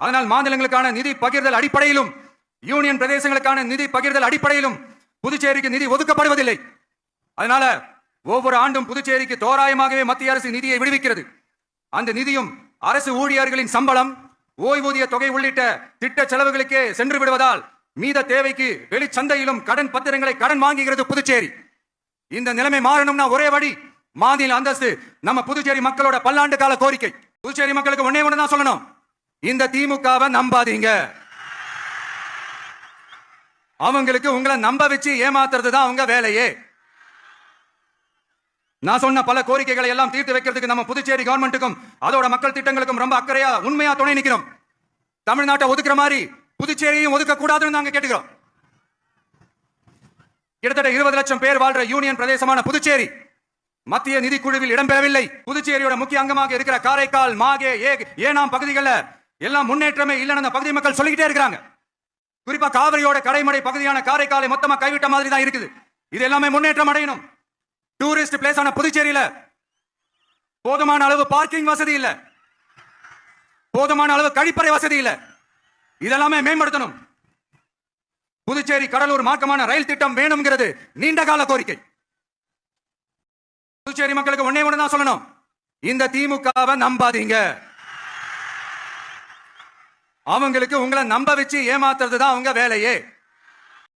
அதனால் மாநிலங்களுக்கான நிதி பகிர்தல் அடிப்படையிலும் யூனியன் பிரதேசங்களுக்கான நிதி பகிர்தல் அடிப்படையிலும் புதுச்சேரிக்கு நிதி ஒதுக்கப்படுவதில்லை. அதனால ஒவ்வொரு ஆண்டும் புதுச்சேரிக்கு தோராயமாகவே மத்திய அரசு நிதியை விடுவிக்கிறது. அந்த நிதியும் அரசு ஊழியர்களின் சம்பளம், ஓய்வூதிய தொகை உள்ளிட்ட திட்ட செலவுகளுக்கே சென்று விடுவதால் மீத தேவைக்கு வெளிச்சந்தையிலும் கடன் பத்திரங்களை கடன் வாங்குகிறது புதுச்சேரி. இந்த நிலைமை மாறணும்னா ஒரே வழி, மாநில அந்தஸ்து நம்ம புதுச்சேரி மக்களோட பல்லாண்டு கால கோரிக்கை. புதுச்சேரி மக்களுக்கு ஒன்னே ஒன்று தான் சொல்லணும், இந்த திமுகவை நம்பாதீங்க. அவங்களுக்கு உங்களை நம்ப வச்சு ஏமாத்துறது தான் அவங்க வேலையே. நான் சொன்ன பல கோரிக்கைகளை எல்லாம் தீர்த்து வைக்கிறதுக்கு நம்ம புதுச்சேரி கவர்மெண்ட்டுக்கும் அதோட மக்கள் திட்டங்களுக்கும் ரொம்ப அக்கறையா உண்மையா துணை நிற்கிறோம். தமிழ்நாட்டை ஒதுக்குற மாதிரி புதுச்சேரியும் ஒதுக்க கூடாதுன்னு நாங்க கேட்டுக்கிறோம். கிட்டத்தட்ட 20 லட்சம் பேர் வாழ்ற யூனியன் பிரதேசமான புதுச்சேரி மத்திய நிதிக்குழுவில் இடம்பெறவில்லை. புதுச்சேரியோட முக்கிய அங்கமாக இருக்கிற காரைக்கால், மாகே, ஏனாம் பகுதிகளில் எல்லாம் முன்னேற்றமே இல்லைன்னு அந்த பகுதி மக்கள் சொல்லிக்கிட்டே இருக்கிறாங்க. குறிப்பா காவிரியோட கடைமடை பகுதியான காரைக்காலை மொத்தமா கைவிட்ட மாதிரி தான் இருக்குது. இது எல்லாமே முன்னேற்றம் அடையணும். டூரிஸ்ட் பிளேஸ் ஆன புதுச்சேரியில போதுமான அளவு பார்க்கிங் வசதி இல்ல, போதுமான அளவு கழிப்பறை வசதி இல்ல. இதெல்லாமே மேம்படுத்தணும். புதுச்சேரி கடலூர் மார்க்கமான ரயில் திட்டம் வேணும்ங்கிறது நீண்ட கால கோரிக்கை. புதுச்சேரி மக்களுக்கு ஒன்னே ஒன்று தான் சொல்லணும், இந்த திமுகவை நம்பாதீங்க. அவங்களுக்கு உங்களை நம்ப வச்சு ஏமாத்துறது தான் அவங்க வேலையே.